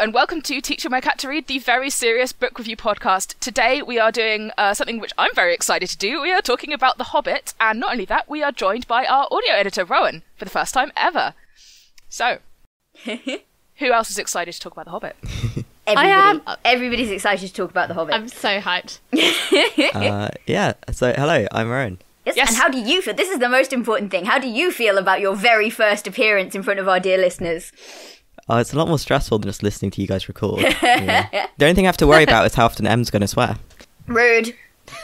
and welcome to Teaching My Cat to Read, the very serious book review podcast. Today we are doing something which I'm very excited to do. We are talking about The Hobbit, and not only that, we are joined by our audio editor, Rowan, for the first time ever. So, who else is excited to talk about The Hobbit? I am. Everybody's excited to talk about The Hobbit. I'm so hyped. So hello, I'm Rowan. Yes, and how do you feel? This is the most important thing. How do you feel about your very first appearance in front of our dear listeners? It's a lot more stressful than just listening to you guys record. Yeah. The only thing I have to worry about is how often Em's going to swear. Rude.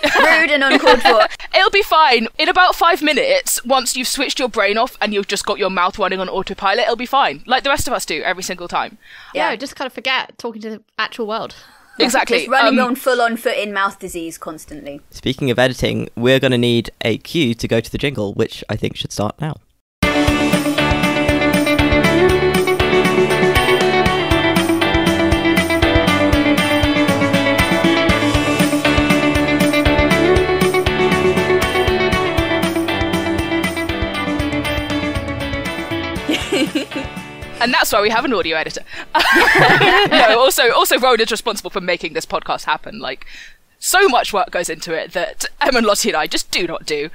Rude and uncalled for. It'll be fine. In about 5 minutes, once you've switched your brain off and you've just got your mouth running on autopilot, it'll be fine. Like the rest of us do every single time. Yeah, just kind of forget talking to the actual world. Exactly. Just running on full-on foot-in-mouth disease constantly. Speaking of editing, we're going to need a cue to go to the jingle, which I think should start now. And that's why we have an audio editor. No, also Rowan is responsible for making this podcast happen. Like, so much work goes into it that Em and Lottie and I just do not do.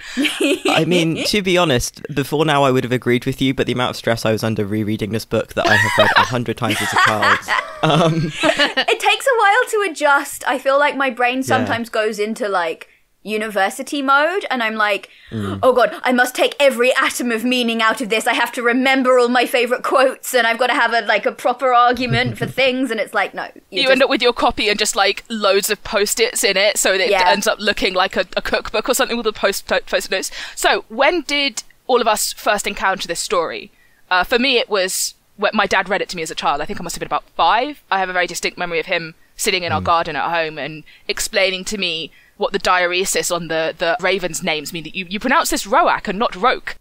I mean, to be honest, before now I would have agreed with you, but the amount of stress I was under rereading this book that I have read 100 times as a child. It takes a while to adjust. I feel like my brain sometimes goes into, like, university mode, and I'm like, oh god, I must take every atom of meaning out of this. I have to remember all my favourite quotes, and I've got to have a proper argument for things, and it's like, no. You end up with your copy and just like loads of post-its in it, so that it ends up looking like a cookbook or something with the post-it notes. So, when did all of us first encounter this story? For me, it was when my dad read it to me as a child. I think I must have been about 5. I have a very distinct memory of him sitting in our garden at home and explaining to me what the diaeresis on the ravens' names mean. That you pronounce this Roak and not Roke.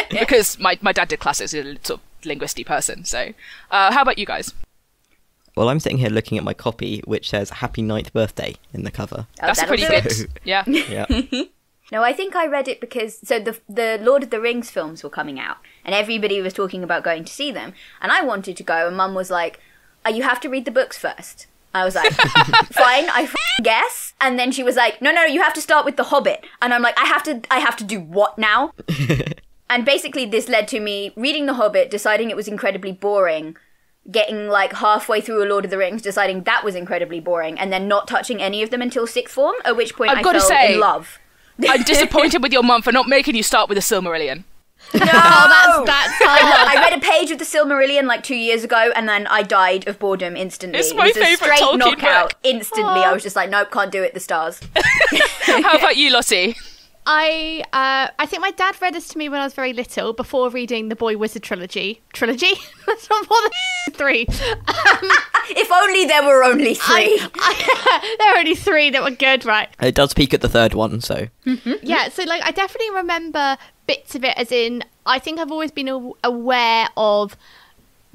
Because my dad did classes, he's a sort of linguisty person. So, how about you guys? Well, I'm sitting here looking at my copy, which says Happy 9th Birthday in the cover. That's pretty good. Yeah. No, I think I read it because, so the Lord of the Rings films were coming out, and everybody was talking about going to see them, and I wanted to go, and Mum was like, you have to read the books first. I was like, fine, I guess. And then she was like, no, you have to start with The Hobbit. And I'm like, I have to do what now? And basically this led to me reading The Hobbit, deciding it was incredibly boring, getting like halfway through A Lord of the Rings, deciding that was incredibly boring, and then not touching any of them until 6th form, at which point I fell in love. I'm disappointed with your mum for not making you start with a Silmarillion. No! That's hard. I read a page of the Silmarillion like 2 years ago, and then I died of boredom instantly. It's my favourite straight Tolkien knockout. book. Instantly, I was just like, nope, can't do it, the stars. How about you, Lottie? I think my dad read this to me when I was very little, before reading the Boy Wizard trilogy. Trilogy? That's not more than 3. If only there were only 3. There were only 3 that were good, right? It does peak at the 3rd one, so... Yeah, so like I definitely remember bits of it, as in, I think I've always been aware of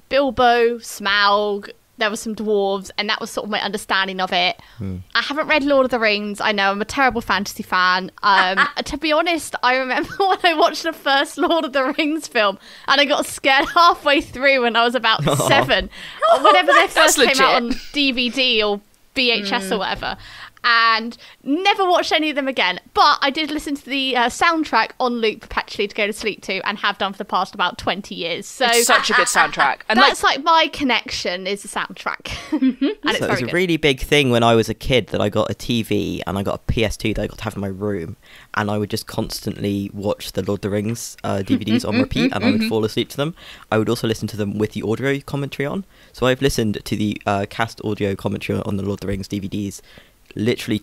Bilbo, Smaug, there were some dwarves, and that was sort of my understanding of it. I haven't read Lord of the Rings. I know I'm a terrible fantasy fan. To be honest, I remember when I watched the first Lord of the Rings film, and I got scared halfway through when I was about 7. Whenever they first came out on DVD or VHS or whatever. And never watched any of them again. But I did listen to the soundtrack on loop perpetually to go to sleep to, and have done for the past about 20 years. So it's such a good soundtrack. And that's like my connection is the soundtrack. And it's so it was a really big thing when I was a kid that I got a TV and I got a PS2 that I got to have in my room, and I would just constantly watch the Lord of the Rings DVDs on repeat, and I would fall asleep to them. I would also listen to them with the audio commentary on. So I've listened to the cast audio commentary on the Lord of the Rings DVDs literally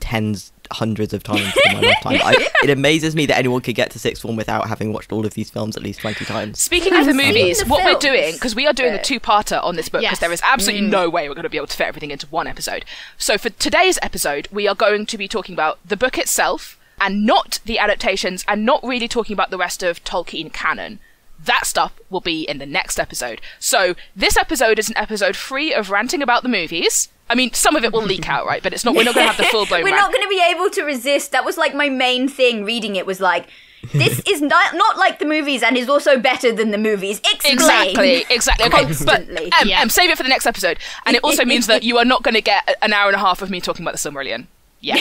hundreds of times in my lifetime. It amazes me that anyone could get to 6th form without having watched all of these films at least 20 times. Speaking of the movies, what we're doing, because we are doing a 2-parter on this book, because there is absolutely no way we're going to be able to fit everything into one episode. So for today's episode, we are going to be talking about the book itself, and not the adaptations, and not really talking about the rest of Tolkien canon. That stuff will be in the next episode. So this episode is an episode free of ranting about the movies. I mean, some of it will leak out, right? But we're not going to have the full-blown We're rant. not going to be able to resist. That was like my main thing reading it, was like, This is not like the movies and is also better than the movies. Explain. Exactly. Okay, Constantly. but save it for the next episode. And it also means that you are not going to get an hour and a half of me talking about the Silmarillion. Yeah.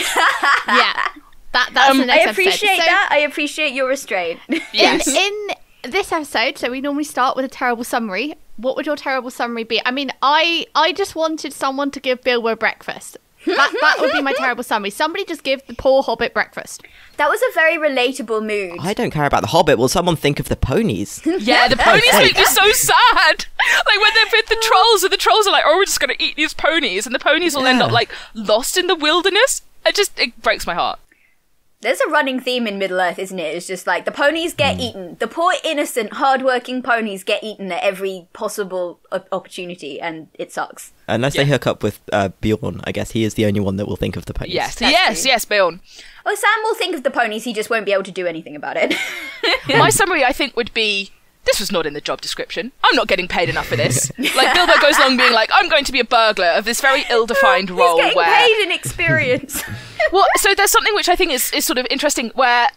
Yeah. That's the next I appreciate episode. that. I appreciate your restraint. Yes. In this episode, so we normally start with a terrible summary. What would your terrible summary be? I mean, I just wanted someone to give Bilbo breakfast. That would be my terrible summary. Somebody just give the poor Hobbit breakfast. That was a very relatable mood. I don't care about the Hobbit. Will someone think of the ponies? Yeah, the ponies make me so sad. Like when they're with the trolls, and the trolls are like, "Oh, we're just going to eat these ponies," and the ponies will end up like lost in the wilderness. It breaks my heart. There's a running theme in Middle-earth, isn't it? It's just like the ponies get eaten. The poor, innocent, hard-working ponies get eaten at every possible opportunity, and it sucks. Unless they hook up with Bjorn, I guess he is the only one that will think of the ponies. Yes, Bjorn. Oh, Sam will think of the ponies, he just won't be able to do anything about it. My summary, I think, would be, this was not in the job description. I'm not getting paid enough for this. Like, Bilbo goes along being like, I'm going to be a burglar of this very ill-defined role. He's getting paid in experience. Well, so there's something which I think is sort of interesting where,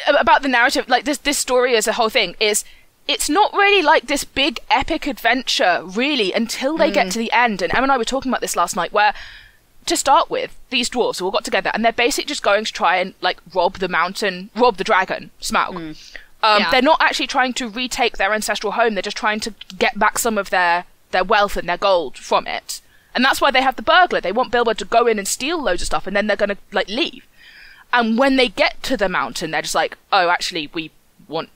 about the narrative, like this story as a whole thing, is it's not really like this big epic adventure, really, until they get to the end. And Em and I were talking about this last night, where, to start with, these dwarves all got together, and they're basically just going to try and, like, rob the dragon, Smaug. They're not actually trying to retake their ancestral home, they're just trying to get back some of their wealth and their gold from it. And that's why they have the burglar. They want Bilbo to go in and steal loads of stuff, and then they're going to, like, leave. And when they get to the mountain, they're just like, oh, actually, we want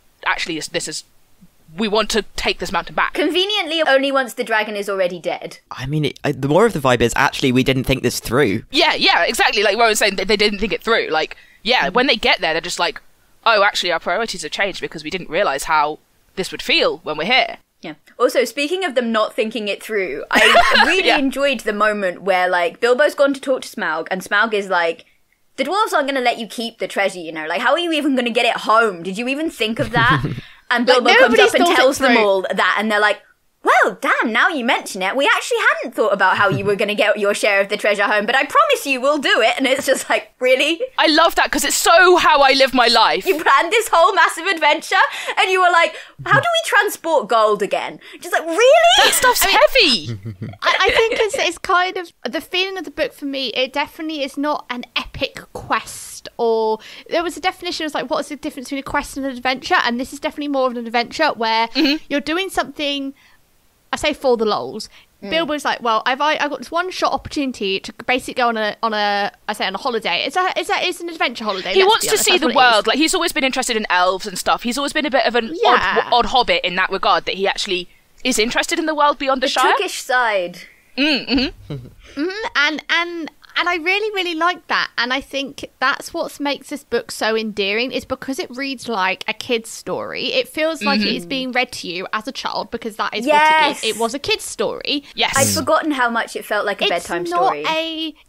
to take this mountain back. Conveniently, only once the dragon is already dead. I mean, the more of the vibe is, actually, we didn't think this through. Yeah, exactly. Like Rowan's saying, they didn't think it through. Like, yeah, when they get there, they're just like, oh, actually, our priorities have changed because we didn't realise how this would feel when we're here. Yeah. Also, speaking of them not thinking it through, I really enjoyed the moment where, like, Bilbo's gone to talk to Smaug, and Smaug is like, the dwarves aren't going to let you keep the treasure, you know? Like, how are you even going to get it home? Did you even think of that? And Bilbo comes up and tells them all that, and they're like, well, damn, now you mention it, we actually hadn't thought about how you were going to get your share of the treasure home, but I promise you we'll do it. And it's just like, really? I love that, because it's so how I live my life. You planned this whole massive adventure, and you were like, how do we transport gold again? Just like, really? That stuff's heavy. I think it's kind of, the feeling of the book for me, it definitely is not an epic quest, or there was a definition, it was like, what's the difference between a quest and an adventure? And this is definitely more of an adventure where you're doing something, I say for the lols. Bilbo's like, well, I've got this one shot opportunity to basically go on a holiday. It's an adventure holiday. He wants to see the world. Like, he's always been interested in elves and stuff. He's always been a bit of an odd hobbit in that regard, that he actually is interested in the world beyond the Shire. Turkish side. And I really, really like that. And I think that's what makes this book so endearing, is because it reads like a kid's story. It feels like it is being read to you as a child, because that is what it is. It was a kid's story. Yes. I'd forgotten how much it felt like a bedtime story.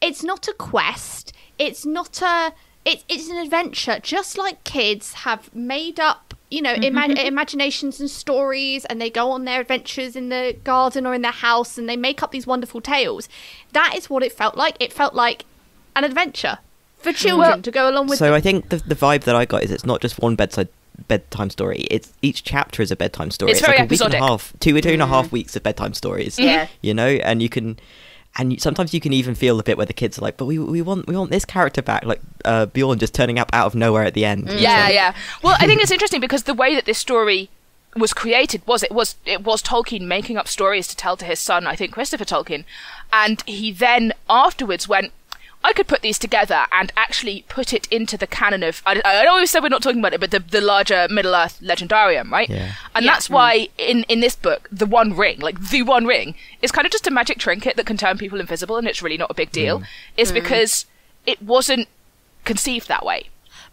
It's not a quest. It's an adventure. Just like kids have made up, you know, imaginations and stories, and they go on their adventures in the garden or in their house, and they make up these wonderful tales. That is what it felt like. It felt like an adventure for children to go along with. So I think the vibe that I got is it's not just one bedtime story. It's each chapter is a bedtime story. It's very like episodic. Two and a half weeks of bedtime stories. Yeah. You know, and you can. And sometimes you can even feel the bit where the kids are like, but we want this character back, like Bjorn just turning up out of nowhere at the end. Yeah. Well, I think it's interesting because the way that this story was created was Tolkien making up stories to tell to his son, I think Christopher Tolkien, and he then afterwards went, I could put these together and actually put it into the canon of, I always said we're not talking about it, but the larger Middle-earth legendarium, right? Yeah. And that's why in this book, the One Ring is kind of just a magic trinket that can turn people invisible, and it's really not a big deal. It's because it wasn't conceived that way.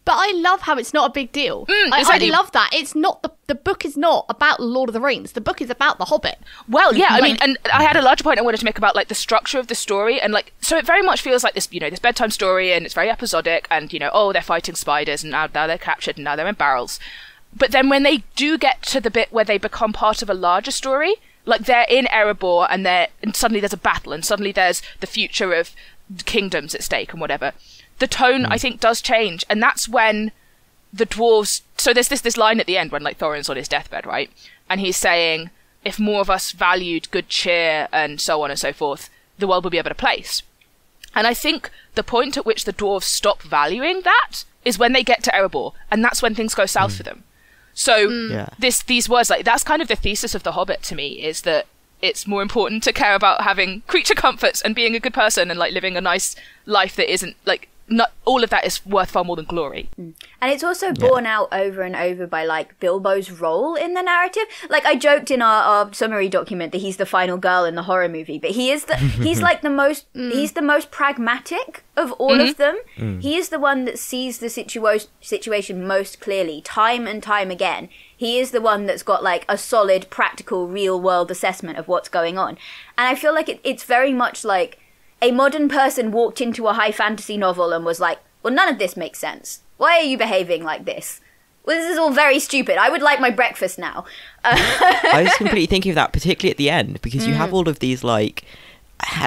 But I love how it's not a big deal. Exactly. I love that. It's not the book is not about Lord of the Rings. The book is about The Hobbit. Well, yeah, I mean, and I had a larger point I wanted to make about, like, the structure of the story, and, like, so it very much feels like this, you know, this bedtime story, and it's very episodic, and, you know, oh, they're fighting spiders, and now they're captured, and now they're in barrels. But then when they do get to the bit where they become part of a larger story, like, they're in Erebor, and suddenly there's a battle, and suddenly there's the future of kingdoms at stake and whatever. The tone, I think, does change, and that's when the dwarves. So there's this line at the end when like Thorin's on his deathbed, right? And he's saying, if more of us valued good cheer and so on and so forth, the world would be a better place. And I think the point at which the dwarves stop valuing that is when they get to Erebor, and that's when things go south for them. So these words, like, that's kind of the thesis of The Hobbit to me, is that it's more important to care about having creature comforts and being a good person and like living a nice life that isn't like, not all of that is worth far more than glory. And it's also borne out over and over by like Bilbo's role in the narrative. Like, I joked in our summary document that he's the final girl in the horror movie, but he's like the most he's the most pragmatic of all of them. He is the one that sees the situation most clearly, time and time again. He is the one that's got like a solid, practical, real world assessment of what's going on. And I feel like it's very much like a modern person walked into a high fantasy novel and was like, well, none of this makes sense. Why are you behaving like this? Well, this is all very stupid. I would like my breakfast now. I was completely thinking of that, particularly at the end, because you have all of these, like,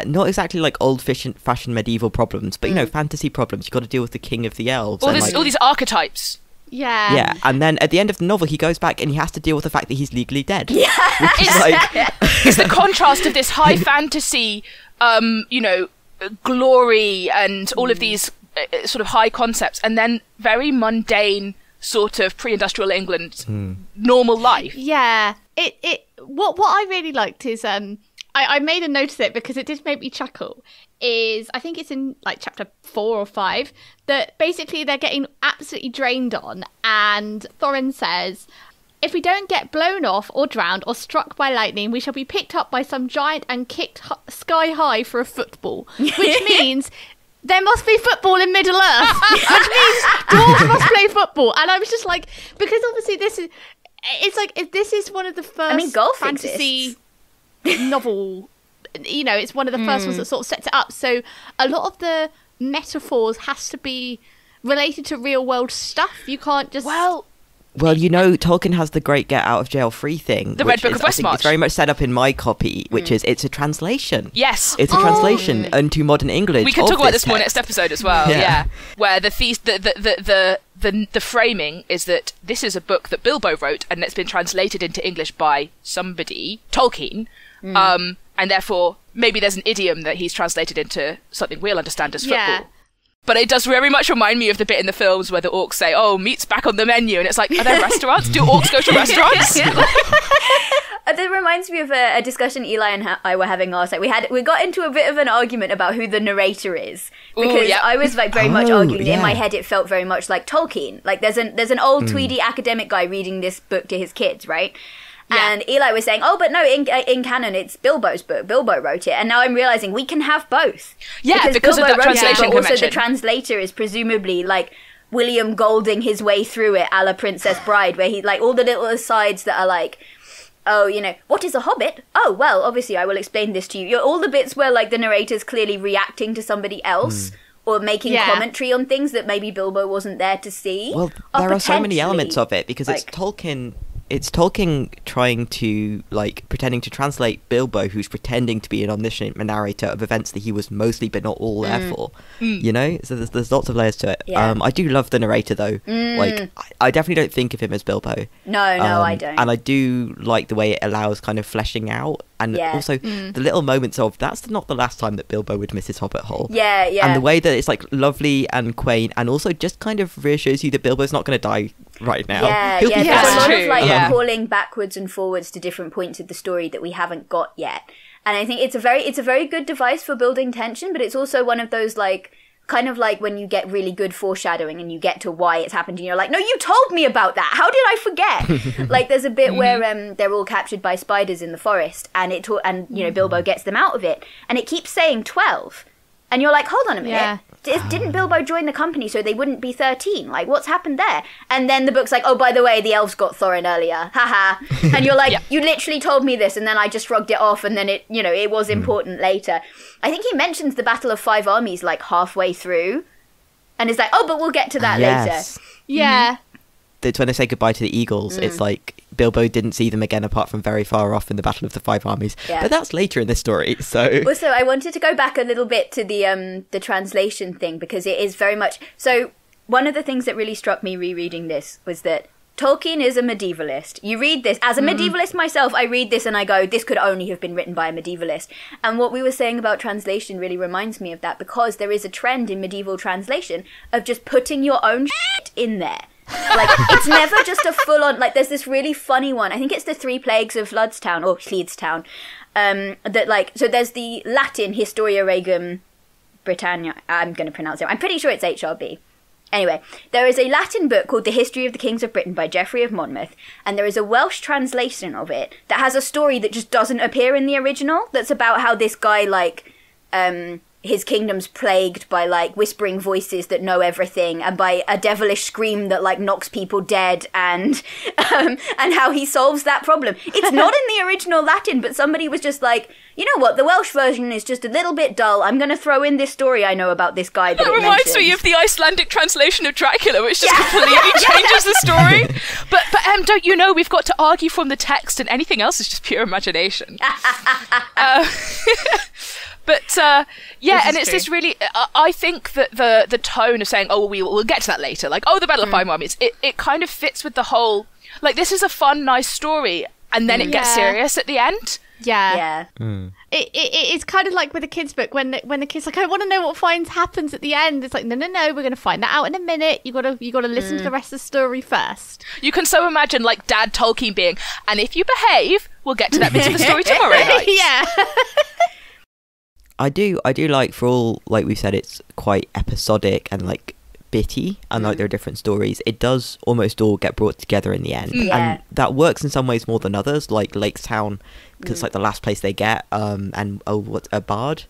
not exactly like old-fashioned medieval problems, but, you know, fantasy problems. You've got to deal with the king of the elves. All these archetypes. Yeah. Yeah, and then at the end of the novel, he goes back and he has to deal with the fact that he's legally dead. Yeah. Which is like... It's the contrast of this high fantasy, you know, glory and all of these sort of high concepts, and then very mundane sort of pre-industrial England normal life. Yeah. What I really liked is I made a note of it because it did make me chuckle. Is I think it's in like chapter 4 or 5 that basically they're getting absolutely drained on, and Thorin says, if we don't get blown off or drowned or struck by lightning, we shall be picked up by some giant and kicked sky high for a football, which means there must be football in Middle Earth, which means dwarves must play football. And I was just like, because obviously this is one of the first golf fantasy novel. You know, it's one of the first ones that sort of sets it up. So a lot of the metaphors has to be related to real world stuff. You can't just... Well, you know, Tolkien has the great get out of jail free thing. The Red Book of Westmarch. It's very much set up in my copy, which is it's a translation. Yes. It's a translation into modern English. We can talk about this more next episode as well. Yeah. Where the framing is that this is a book that Bilbo wrote and it's been translated into English by somebody, Tolkien. And therefore, maybe there's an idiom that he's translated into something we'll understand as football. Yeah. But it does very much remind me of the bit in the films where the orcs say, oh, meat's back on the menu. And it's like, are there restaurants? Do orcs go to restaurants? That reminds me of a discussion Eli and I were having last night. We got into a bit of an argument about who the narrator is. Because I was like very much arguing. In my head, it felt very much like Tolkien. Like there's an old tweedy academic guy reading this book to his kids, right? Yeah. And Eli was saying, oh, but no, in canon, it's Bilbo's book. Bilbo wrote it. And now I'm realising we can have both. Yeah, because Bilbo of that translation it, but also convention. the translator is presumably like William Golding his way through it a la Princess Bride, where he, like, all the little asides that are like, oh, you know, what is a hobbit? Oh, well, obviously I will explain this to you. All the bits where, like, the narrator's clearly reacting to somebody else or making commentary on things that maybe Bilbo wasn't there to see. Well, there are so many elements of it, because it's Tolkien trying to, like, pretending to translate Bilbo, who's pretending to be an omniscient narrator of events that he was mostly but not all there for. You know? So there's lots of layers to it. Yeah. I do love the narrator, though. Like, I definitely don't think of him as Bilbo. No, I don't. And I do like the way it allows kind of fleshing out. And also the little moments of, that's not the last time that Bilbo would miss his hobbit hole. Yeah. And the way that it's, like, lovely and quaint, and also just kind of reassures you that Bilbo's not going to die right now. He'll be fine. There's a lot True. of, like, calling backwards and forwards to different points of the story that we haven't got yet. And I think it's a very good device for building tension, but it's also one of those, like, kind of like when you get really good foreshadowing and you get to why it's happened and you're like, no, you told me about that. How did I forget? Like, there's a bit where they're all captured by spiders in the forest, and you know, Bilbo gets them out of it, and it keeps saying 12. And you're like, hold on a minute. Yeah. Didn't Bilbo join the company so they wouldn't be 13? Like, what's happened there? And then the book's like, oh, by the way, the elves got Thorin earlier. Haha. And you're like, you literally told me this, and then I just shrugged it off, and then it, you know, it was important later. I think he mentions the Battle of Five Armies, like, halfway through. And it's like, oh, but we'll get to that later. Yeah. It's when they say goodbye to the eagles, it's like Bilbo didn't see them again apart from very far off in the Battle of the Five Armies. Yeah. But that's later in this story, so... Also, I wanted to go back a little bit to the translation thing, because it is very much... So, one of the things that really struck me rereading this was that Tolkien is a medievalist. You read this, as a medievalist myself, I read this and I go, this could only have been written by a medievalist. And what we were saying about translation really reminds me of that, because there is a trend in medieval translation of just putting your own shit in there. Like, it's never just a full-on, like, there's this really funny one, I think it's the Three Plagues of Ludstown, or Hleidstown, that, like, so there's the Latin Historia Regum Britannia, I'm going to pronounce it, I'm pretty sure it's HRB. Anyway, there is a Latin book called The History of the Kings of Britain by Geoffrey of Monmouth, and there is a Welsh translation of it that has a story that just doesn't appear in the original, that's about how this guy, like, his kingdom's plagued by, like, whispering voices that know everything, and by a devilish scream that, like, knocks people dead, and how he solves that problem. It's not in the original Latin, but somebody was just like, you know what, the Welsh version is just a little bit dull. I'm going to throw in this story I know about this guy that it reminds me of the Icelandic translation of Dracula, which just completely changes the story. But don't you know, we've got to argue from the text, and anything else is just pure imagination. But and it's this really. I think that the tone of saying, "Oh, we'll get to that later," like, "Oh, the Battle of Five Armies," it kind of fits with the whole. Like, this is a fun, nice story, and then it gets serious at the end. Yeah. It's kind of like with a kid's book when the kid's like, I want to know what happens at the end. It's like, no, we're going to find that out in a minute. You gotta listen to the rest of the story first. You can so imagine, like, Dad Tolkien being, and if you behave, we'll get to that bit of the story tomorrow night. Yeah. I do like, for all, like we said, it's quite episodic and, like, bitty, and like there are different stories. It does almost all get brought together in the end, and that works in some ways more than others. Like Lakestown, because it's like the last place they get, and what's a bard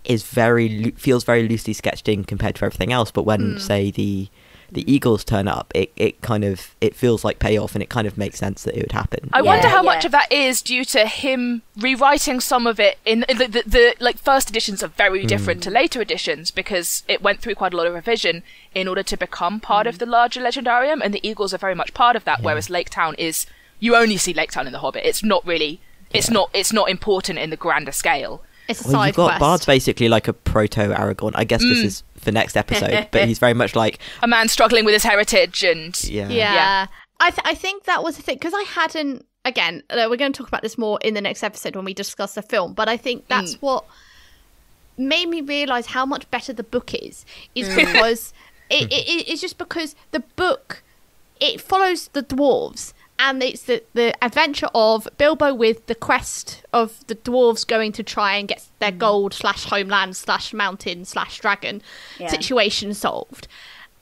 is feels very loosely sketched in compared to everything else. But when say the Eagles turn up, it feels like payoff, and it kind of makes sense that it would happen. I wonder how much of that is due to him rewriting some of it in the like, first editions are very different to later editions, because it went through quite a lot of revision in order to become part of the larger legendarium, and the Eagles are very much part of that, whereas Laketown is, you only see Laketown in the Hobbit. It's not really it's not important in the grander scale. It's a side quest. You've got Bard's basically like a proto-Aragorn. I guess this is for next episode, but he's very much like a man struggling with his heritage, and I think that was the thing, because I hadn't, again, we're going to talk about this more in the next episode when we discuss the film, but I think that's what made me realise how much better the book is because it's just because the book, it follows the dwarves, and it's the adventure of Bilbo with the quest of the dwarves going to try and get their gold / homeland / mountain / dragon situation solved.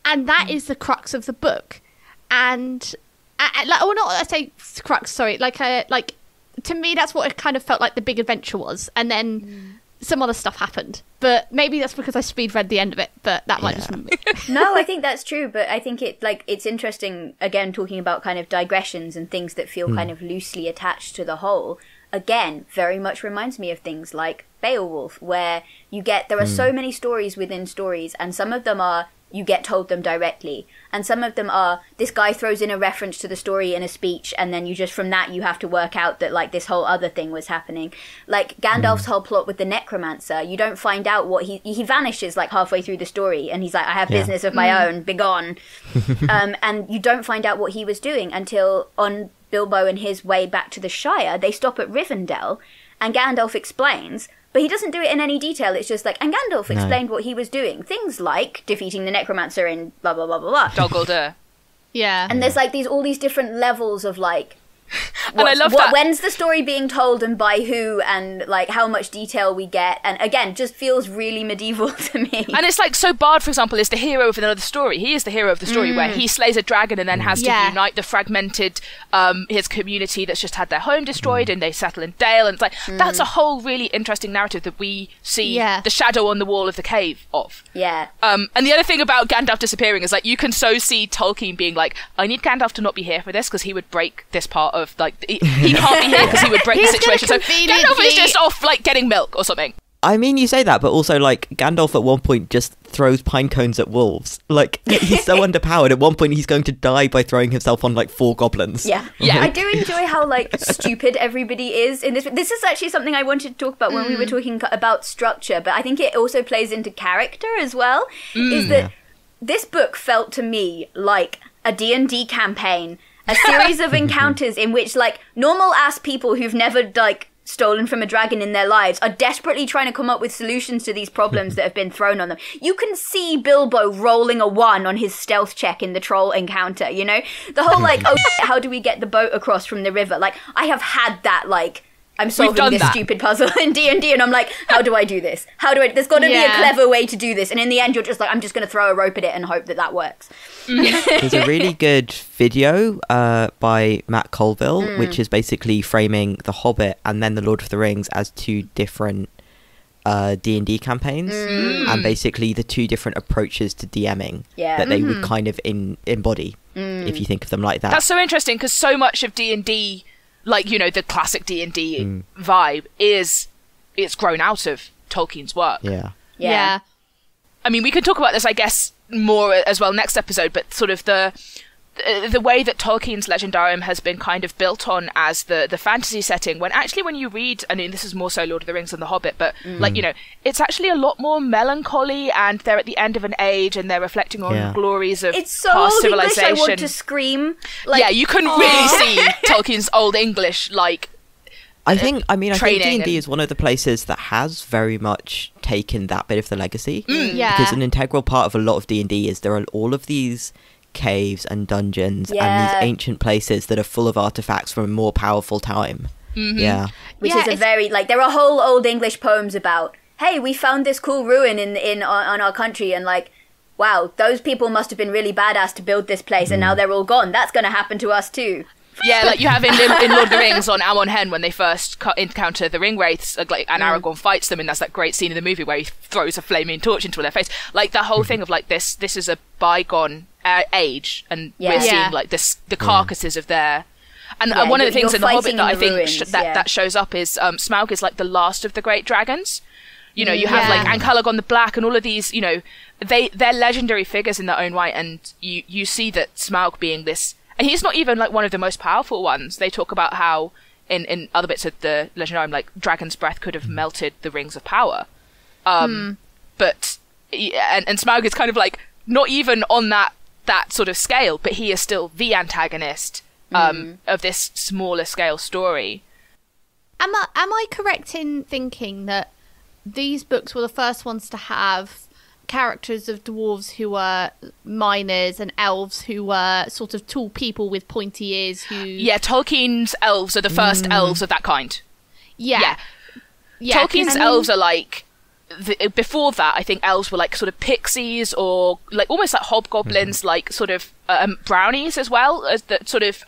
And that is the crux of the book. And, I say crux, sorry. Like, to me, that's what it kind of felt like the big adventure was. And then some other stuff happened. But maybe that's because I speed read the end of it, but that might just be me. No, I think that's true, but I think it's interesting, again, talking about kind of digressions and things that feel kind of loosely attached to the whole. Again, very much reminds me of things like Beowulf, where there are so many stories within stories, and some of them are you get told them directly, and some of them are this guy throws in a reference to the story in a speech, and then you just, from that, you have to work out that, like, this whole other thing was happening. Like Gandalf's whole plot with the necromancer, you don't find out what he vanishes like halfway through the story, and he's like, I have business of my own, begone. And you don't find out what he was doing until on Bilbo and his way back to the Shire, they stop at Rivendell, and Gandalf explains. But he doesn't do it in any detail. It's just like, and Gandalf explained what he was doing. Things like defeating the necromancer in blah, blah, blah, blah, blah. Dol Guldur. Yeah. And there's like all these different levels of like, and I love that. When's the story being told and by who, and like how much detail we get, and again, just feels really medieval to me. And it's like, so Bard, for example, is the hero of another story. He is the hero of the story where he slays a dragon and then has to unite the fragmented his community that's just had their home destroyed, and they settle in Dale, and it's like that's a whole really interesting narrative that we see the shadow on the wall of the cave of. And the other thing about Gandalf disappearing is, like, you can so see Tolkien being like, I need Gandalf to not be here for this because he would break this part of, like, he can't be here because he would break the situation. So Gandalf is just off, like, getting milk or something. I mean, you say that, but also, like, Gandalf at one point just throws pine cones at wolves. Like, he's so underpowered. At one point, he's going to die by throwing himself on, like, 4 goblins. Yeah. I do enjoy how, like, stupid everybody is in this. This is actually something I wanted to talk about when we were talking about structure, but I think it also plays into character as well, is that this book felt to me like a D&D campaign, a series of encounters in which, like, normal-ass people who've never, like, stolen from a dragon in their lives are desperately trying to come up with solutions to these problems that have been thrown on them. You can see Bilbo rolling a 1 on his stealth check in the troll encounter, you know? The whole, like, oh, how do we get the boat across from the river? Like, I have had that, like, I'm solving this stupid puzzle in D&D, and I'm like, how do I do this? There's got to be a clever way to do this. And in the end, you're just like, I'm just going to throw a rope at it and hope that works. There's a really good video by Matt Colville, which is basically framing The Hobbit and then The Lord of the Rings as 2 different D&D campaigns, and basically the 2 different approaches to DMing that they would kind of embody, if you think of them like that. That's so interesting, because so much of D&D, like, you know, the classic D&D vibe it's grown out of Tolkien's work. Yeah. I mean, we can talk about this, I guess, more as well next episode, but sort of the way that Tolkien's Legendarium has been kind of built on as the fantasy setting, when actually when you read, I mean, this is more so Lord of the Rings than The Hobbit, but like, you know, it's actually a lot more melancholy, and they're at the end of an age, and they're reflecting on the glories of it's so past old civilization. English, I want to scream. Like, yeah, you can really see Tolkien's Old English, like, I think D&D and is one of the places that has very much taken that bit of the legacy. Yeah. Because an integral part of a lot of D&D is there are all of these caves and dungeons and these ancient places that are full of artifacts from a more powerful time. Which is a very, like, there are whole Old English poems about, hey, we found this cool ruin on our country, and like, wow, those people must have been really badass to build this place, and now they're all gone. That's going to happen to us too. Yeah, like you have in Lord of the Rings on Amon Hen, when they first encounter the ring wraiths, like, and Aragorn fights them, and that's that great scene in the movie where he throws a flaming torch into their face. Like, that whole thing of like this is a bygone age, and we're seeing like the carcasses of their. And one of the things in The Hobbit that I think that shows up is Smaug is like the last of the great dragons. You know, you have like Ancalagon the Black and all of these. You know, they're legendary figures in their own right, and you see that Smaug being this. And he's not even like one of the most powerful ones. They talk about how in other bits of the Legendarium, like Dragon's breath could have melted the rings of power. But and Smaug is kind of like not even on that sort of scale, but he is still the antagonist of this smaller scale story. Am I correct in thinking that these books were the first ones to have characters of dwarves who were miners and elves who were sort of tall people with pointy ears who... Yeah, Tolkien's elves are the first elves of that kind. Yeah. Tolkien's elves are like... before that, I think elves were like sort of pixies or like almost like hobgoblins, like sort of brownies as well, as the sort of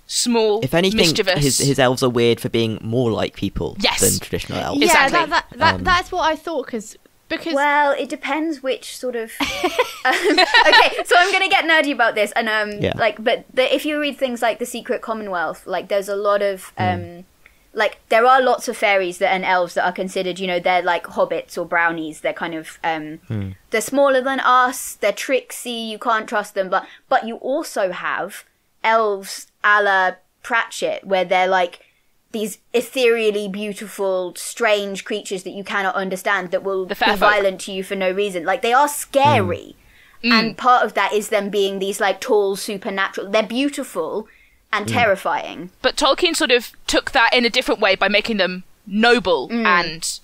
small, if anything, mischievous... his elves are weird for being more like people than traditional elves. Yeah, exactly. That's what I thought, because... Well, it depends which sort of... okay, so I'm going to get nerdy about this, and if you read things like The Secret Commonwealth, like there's a lot of like there are lots of fairies and elves that are considered, you know, they're like hobbits or brownies. They're kind of they're smaller than us. They're tricksy. You can't trust them. But you also have elves a la Pratchett, where they're like these ethereally beautiful, strange creatures that you cannot understand that will be violent to you for no reason. Like, they are scary. And part of that is them being these, like, tall, supernatural... They're beautiful and terrifying. But Tolkien sort of took that in a different way by making them noble and...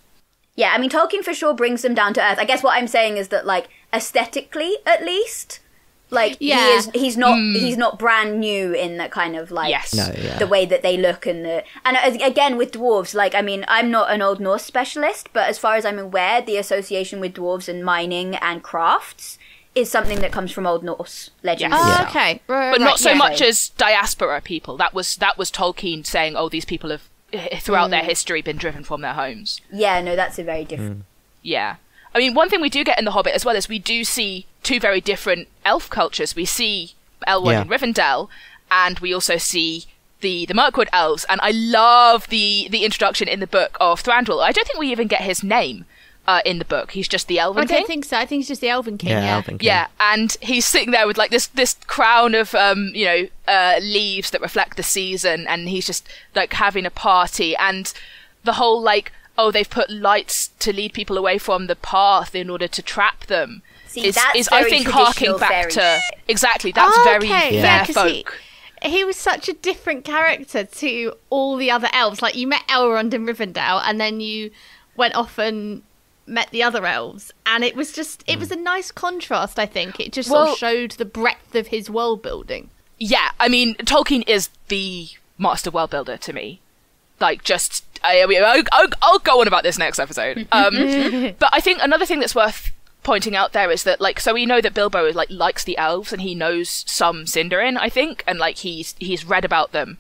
Yeah, I mean, Tolkien for sure brings them down to earth. I guess what I'm saying is that, like, aesthetically, at least... Like, he's not brand new in that kind of, like, the way that they look and again, with dwarves, like, I mean, I'm not an Old Norse specialist, but as far as I'm aware, the association with dwarves and mining and crafts is something that comes from Old Norse legends. Okay. But not so much as diaspora people. That was Tolkien saying, oh, these people have, throughout their history, been driven from their homes. Yeah, no, that's a very different... Yeah. I mean, one thing we do get in The Hobbit as well is we do see two very different elf cultures. We see Elwyn and Rivendell, and we also see the Mirkwood elves. And I love the introduction in the book of Thranduil. I don't think we even get his name in the book. He's just the Elven King. I don't think so. I think he's just the Elven King, Elven King. Yeah, and he's sitting there with like this crown of leaves that reflect the season, and he's just like having a party, and the whole like, oh, they've put lights to lead people away from the path in order to trap them. See, that's is very I think harking traditional back fairy to tale. exactly that's very fair 'cause folk. He was such a different character to all the other elves. Like, you met Elrond in Rivendell, and then you went off and met the other elves, and it was just it was a nice contrast. I think it just sort of showed the breadth of his world building. Yeah, I mean, Tolkien is the master world builder to me. Like, just I'll go on about this next episode. But I think another thing that's worth pointing out there is that, like, so we know that Bilbo is, like, likes the elves, and he knows some Sindarin, I think, and, like, he's read about them.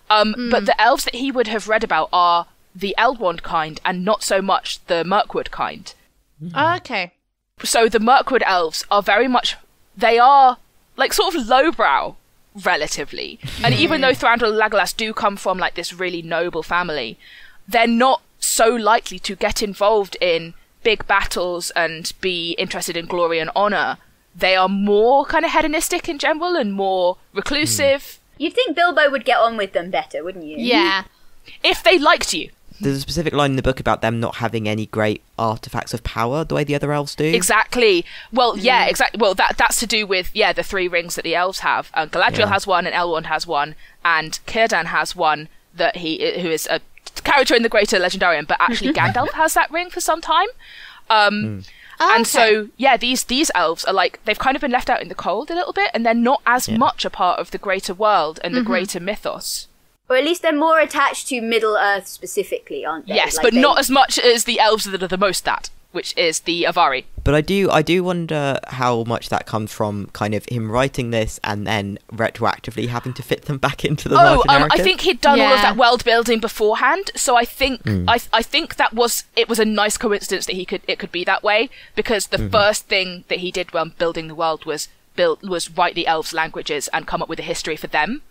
But the elves that he would have read about are the Eldwand kind, and not so much the Mirkwood kind. Okay. So the Mirkwood elves are very much, they are, like, sort of lowbrow, relatively. And even though Thranduil and Legolas do come from, like, this really noble family, they're not so likely to get involved in big battles and be interested in glory and honor. They are more kind of hedonistic in general and more reclusive. You'd think Bilbo would get on with them better, wouldn't you? Yeah. If they liked you. There's a specific line in the book about them not having any great artifacts of power the way the other elves do. Exactly. Well, yeah, exactly. Well, that's to do with, the 3 rings that the elves have. Galadriel has one, and Elrond has one, and Círdan has one who is a character in the Greater Legendarium, but actually Gandalf has that ring for some time. And so, these elves are like, they've kind of been left out in the cold a little bit, and they're not as much a part of the greater world and the greater mythos. Or at least they're more attached to Middle-earth specifically, aren't they? Yes, like but not as much as the elves that are the most that, which is the Avari. But I do wonder how much that comes from kind of him writing this and then retroactively having to fit them back into the larger narrative. I think he'd done all of that world building beforehand, so I think I think it was a nice coincidence that it could be that way, because the first thing that he did when building the world was write the elves' languages and come up with a history for them,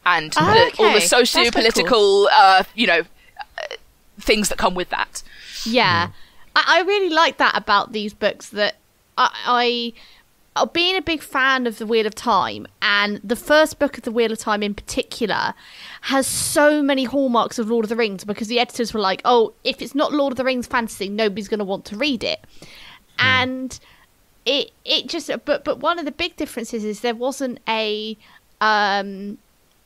and all the socio-political things that come with that. Yeah. I really like that about these books, that I being a big fan of The Wheel of Time, and the first book of The Wheel of Time in particular has so many hallmarks of Lord of the Rings, because the editors were like, oh, if it's not Lord of the Rings fantasy, nobody's going to want to read it. And it just, but one of the big differences is there wasn't a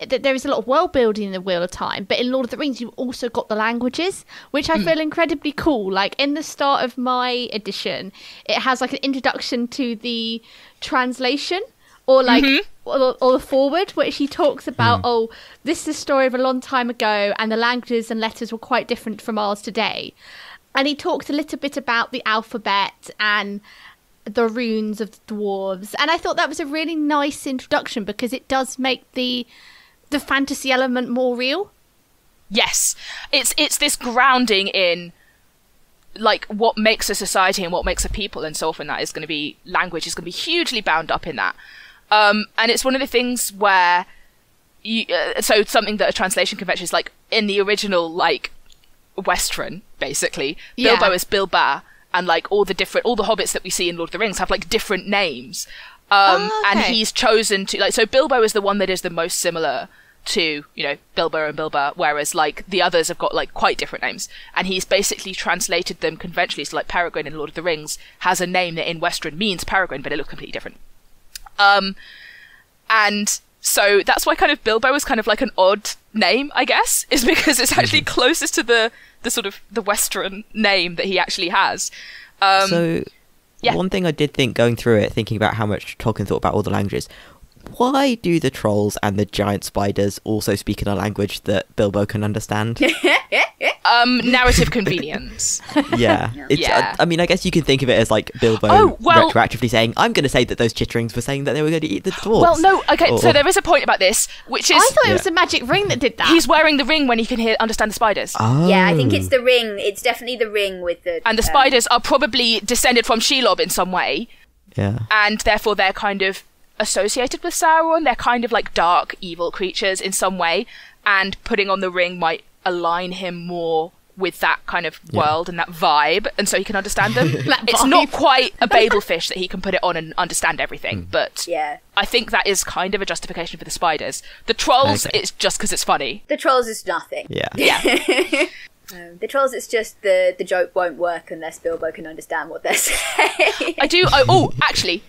there is a lot of world building in The Wheel of Time, but in Lord of the Rings you've also got the languages, which I feel incredibly cool. Like, in the start of my edition, it has like an introduction to the translation, or like or the forward, which he talks about, oh, this is a story of a long time ago, and the languages and letters were quite different from ours today. And he talks a little bit about the alphabet and the runes of the dwarves, and I thought that was a really nice introduction, because it does make the fantasy element more real. Yes, it's this grounding in, like, what makes a society and what makes a people, and so often that is going to be language is going to be hugely bound up in that. And it's one of the things where so something that a translation convention is like in the original, like, Western, basically. Bilbo is Bilba, and like all the hobbits that we see in Lord of the Rings have like different names. And he's chosen to, like, so Bilbo is the one that is the most similar to, Bilbo and Bilba, whereas like the others have got like quite different names, and he's basically translated them conventionally. So like Peregrine in Lord of the Rings has a name that in Western means Peregrine, but it looks completely different. And so that's why kind of Bilbo is kind of like an odd name, I guess, is because it's actually closest to the sort of the Western name that he actually has. One thing I did think going through it, thinking about how much Tolkien thought about all the languages, why do the trolls and the giant spiders also speak in a language that Bilbo can understand? Narrative convenience. I mean, I guess you could think of it as like Bilbo retroactively saying, I'm going to say that those chitterings were saying that they were going to eat the dwarves. Well, no, okay, so there is a point about this, which is... I thought it was the magic ring that did that. He's wearing the ring when he can understand the spiders. Oh. Yeah, I think it's the ring. It's definitely the ring with the... And the spiders are probably descended from Shelob in some way. Yeah. And therefore they're kind of associated with Sauron. They're kind of like dark, evil creatures in some way, and putting on the ring might align him more with that kind of world and that vibe, and so he can understand them. It's not quite a Babel fish that he can put it on and understand everything, but I think that is kind of a justification for the spiders. The trolls, it's just because it's funny. The trolls is nothing. Yeah. The trolls, it's just the joke won't work unless Bilbo can understand what they're saying. Actually,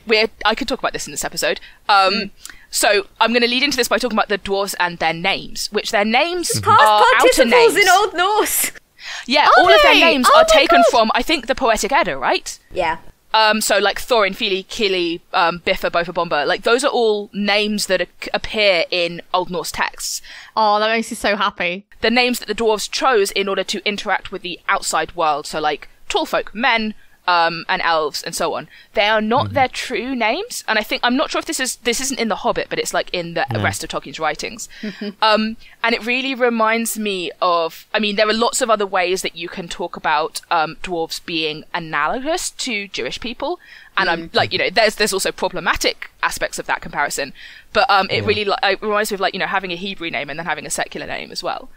I could talk about this in this episode. So I'm going to lead into this by talking about the dwarves and their names, which their names are outer names. In Old Norse. Yeah, all of their names are taken from, I think, the Poetic Edda, right? Yeah. So like Thorin, Fili, Kili, Biffa, Bofa, Bomba, like those are all names that appear in Old Norse texts. Oh, that makes me so happy. The names that the dwarves chose in order to interact with the outside world, so like tall folk, men, and elves, and so on. They are not their true names, and I'm not sure if this isn't in The Hobbit, but it's like in the rest of Tolkien's writings. And it really reminds me of, there are lots of other ways that you can talk about dwarves being analogous to Jewish people, and I'm like, there's also problematic aspects of that comparison, but it really it reminds me of like, having a Hebrew name and then having a secular name as well.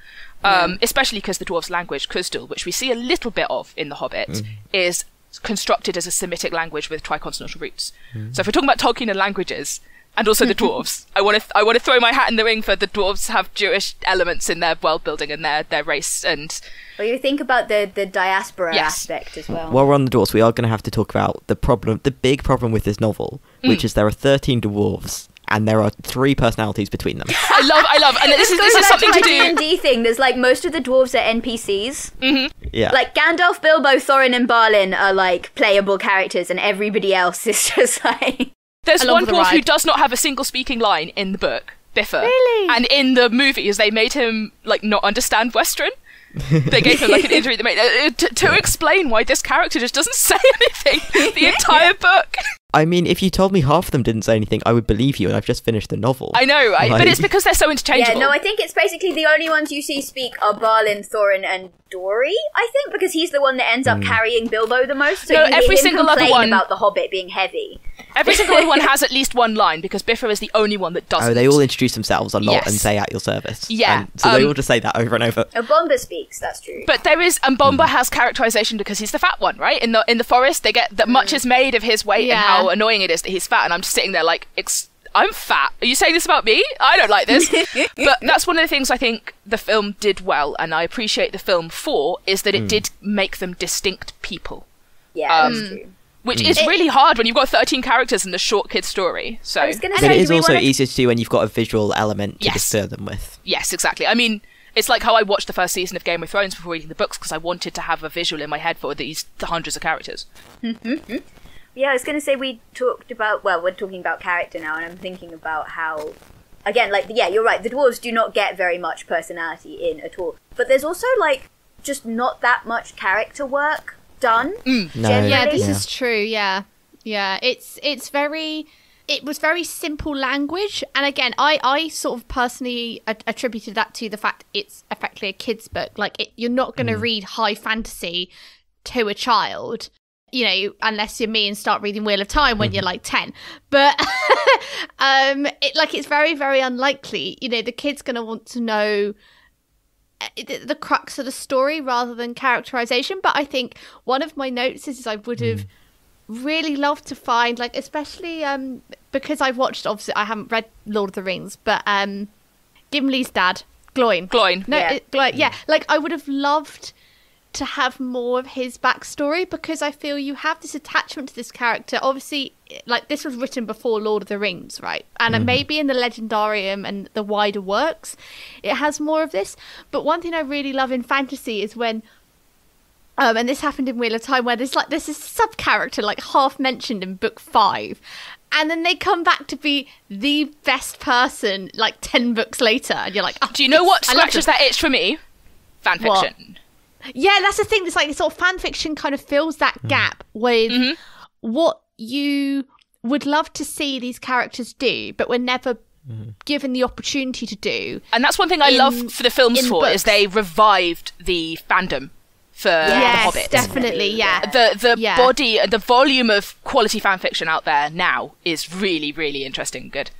Especially because the dwarves' language, Kuzdul, which we see a little bit of in The Hobbit, is constructed as a Semitic language with triconsonantal roots. So if we're talking about Tolkien and languages, and also the dwarves, I want to throw my hat in the ring for the dwarves have Jewish elements in their world building and their race. And well, you think about the diaspora aspect as well. While we're on the dwarves, we are going to have to talk about the big problem with this novel, which is there are 13 dwarves. And there are 3 personalities between them. I love, and this is something to do. D&D thing. There's like most of the dwarves are NPCs. Yeah. Like Gandalf, Bilbo, Thorin, and Balin are like playable characters, and everybody else is just like. There's one dwarf who does not have a single speaking line in the book, Biffa. Really? And in the movies, they made him like not understand Western. They gave him like an injury that made to explain why this character just doesn't say anything the entire book. If you told me half of them didn't say anything, I would believe you, and I've just finished the novel. I know, right? But it's because they're so interchangeable. Yeah, no, I think it's basically the only ones you see speak are Balin, Thorin, and Dory, I think, because he's the one that ends up carrying Bilbo the most. So no, you every hear him single other one about the Hobbit being heavy. Every single other one has at least one line, because Biffa is the only one that doesn't. Oh, they all introduce themselves a lot and say at your service. Yeah. So they all just say that over and over. Bomba speaks, that's true. But there is, and Bomba has characterization because he's the fat one, right? In the forest, they get that much is made of his weight and how annoying it is that he's fat, and I'm just sitting there like, I'm fat. Are you saying this about me? I don't like this. But that's one of the things I think the film did well, and I appreciate the film for, is that it did make them distinct people. Yeah, that's true. Which is really hard when you've got 13 characters in a short kid story. So, I was gonna but say, it is also easier to do when you've got a visual element to Yes. stir them with. Yes, exactly. It's like how I watched the first season of Game of Thrones before reading the books, because I wanted to have a visual in my head for these hundreds of characters. Yeah, I was going to say we're talking about character now, and I'm thinking about how, again, you're right, the dwarves do not get very much personality in at all. But there's also, just not that much character work done, No. generally. Yeah, this is true, yeah. It was very simple language, and again, I sort of personally attributed that to the fact it's effectively a kid's book. You're not going to read high fantasy to a child, unless you're me and start reading Wheel of Time when you're 10. But it's very, very unlikely. The kid's going to want to know the crux of the story rather than characterization. But I think one of my notes is I would have really loved to find, especially because I've watched, obviously I haven't read Lord of the Rings, but Gimli's dad, Gloin. I would have loved to have more of his backstory, because I feel you have this attachment to this character. Obviously, this was written before Lord of the Rings, right? And maybe in the Legendarium and the wider works, it has more of this. But one thing I really love in fantasy is when, and this happened in Wheel of Time, where there's this sub-character, half mentioned in book 5. And then they come back to be the best person, 10 books later. And you're like, oh, do you know what scratches that itch for me? Fan fiction. What? Yeah, that's the thing. It's sort of fan fiction kind of fills that gap with what you would love to see these characters do, but were never given the opportunity to do. And that's one thing I love for the films is they revived the fandom for The Hobbit. Definitely, yeah. The body, the volume of quality fan fiction out there now is really, really interesting and good.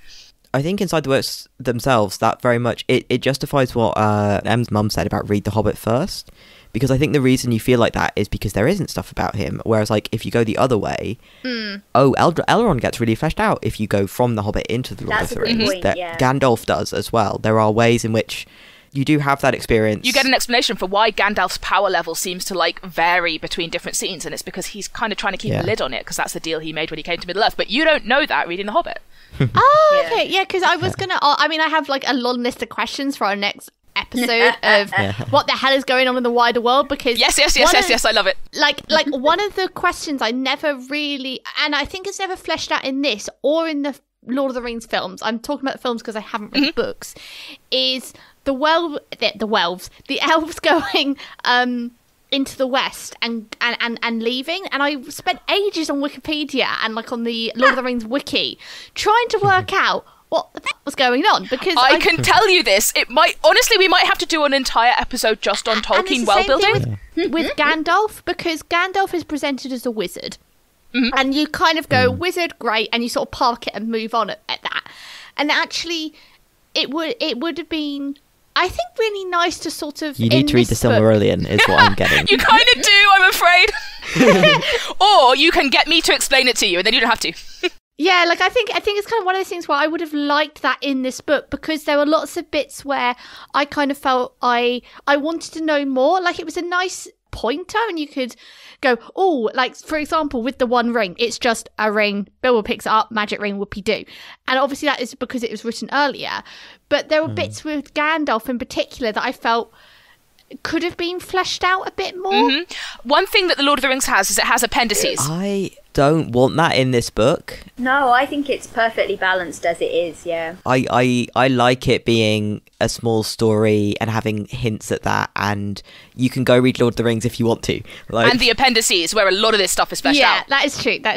I think inside the works themselves, that very much, it justifies what Em's mum said about read The Hobbit first. Because I think the reason you feel like that is because there isn't stuff about him. Whereas, if you go the other way, Elrond gets really fleshed out if you go from The Hobbit into The Lord of the Rings. Point, yeah. Gandalf does as well. There are ways in which you do have that experience. You get an explanation for why Gandalf's power level seems to like vary between different scenes, and it's because he's kind of trying to keep a lid on it, because that's the deal he made when he came to Middle Earth. But you don't know that reading The Hobbit. Oh, okay. Yeah, because I was going to... I mean, I have like a long list of questions for our next episode of what the hell is going on in the wider world, because... Yes, I love it. Like one of the questions I never really... And I think it's never fleshed out in this or in the Lord of the Rings films. I'm talking about the films because I haven't read the books. Is the elves going... into the West and leaving, and I spent ages on Wikipedia and like on the Lord of the Rings wiki trying to work out what the fuck was going on, because I can tell you this, we might have to do an entire episode just on Tolkien world building with Gandalf, because Gandalf is presented as a wizard, and you kind of go wizard, great, and you sort of park it and move on at that, and actually it would have been, I think, really nice to sort of... You need to read the Silmarillion, is what I'm getting. You kind of do, I'm afraid. Or you can get me to explain it to you, and then you don't have to. Yeah, like I think it's kind of one of those things where I would have liked that in this book, because there were lots of bits where I kind of felt I wanted to know more. Like, it was a nice pointer, and you could go, oh, like, for example, with the One Ring, it's just a ring, Bilbo picks it up, magic ring, whoopee-doo. And obviously that is because it was written earlier. But there were bits with Gandalf in particular that I felt could have been fleshed out a bit more. One thing that the Lord of the Rings has is it has appendices. I don't want that in this book. No, I think it's perfectly balanced as it is, yeah. I like it being a small story and having hints at that, and you can go read Lord of the Rings if you want to. Like, and the appendices, where a lot of this stuff is fleshed out. Yeah, that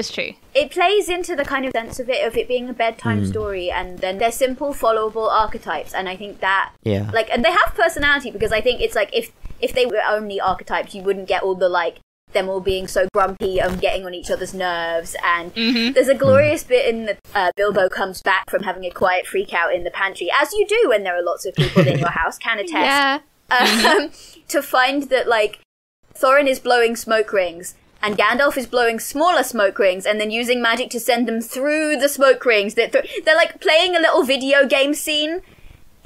is true. It plays into the kind of sense of it being a bedtime story, and then they're simple, followable archetypes, and I think that, like, and they have personality, because I think it's like, if they were only archetypes, you wouldn't get all the, like, them all being so grumpy and getting on each other's nerves, and there's a glorious bit in the Bilbo comes back from having a quiet freak out in the pantry, as you do when there are lots of people in your house, can attest, to find that, like, Thorin is blowing smoke rings and Gandalf is blowing smaller smoke rings and then using magic to send them through the smoke rings. They're like playing a little video game scene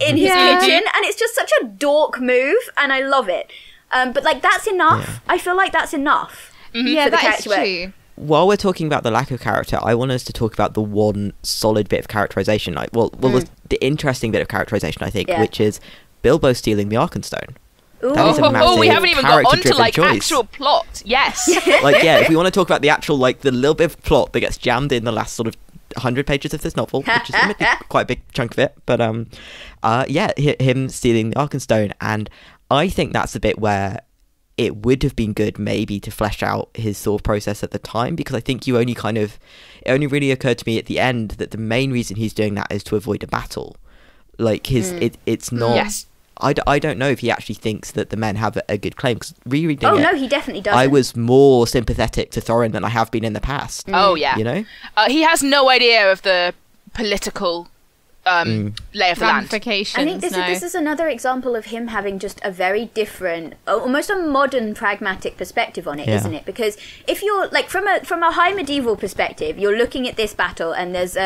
in his kitchen, and it's just such a dork move, and I love it. But, like, that's enough. Yeah. I feel like that's enough. Yeah, that is true. While we're talking about the lack of character, I want us to talk about the one solid bit of characterization. Like, the interesting bit of characterization, I think, which is Bilbo stealing the Arkenstone. That is a massive we haven't even got on to, like, choice. actual plot. Yes. Like, yeah, if we want to talk about the actual, like, the little bit of plot that gets jammed in the last sort of 100 pages of this novel, which is quite a big chunk of it. But, him stealing the Arkenstone, and I think that's the bit where it would have been good maybe to flesh out his thought process at the time, because I think it only really occurred to me at the end that the main reason he's doing that is to avoid a battle. Like, it's not... Yes. I don't know if he actually thinks that the men have a good claim, because rereading it... no, he definitely doesn't. I was more sympathetic to Thorin than I have been in the past. Oh, yeah. You know? He has no idea of the political... lay of the land. I think this is another example of him having just a very different, almost a modern pragmatic perspective on it, isn't it? Because if you're, like, from a high medieval perspective, you're looking at this battle, and there's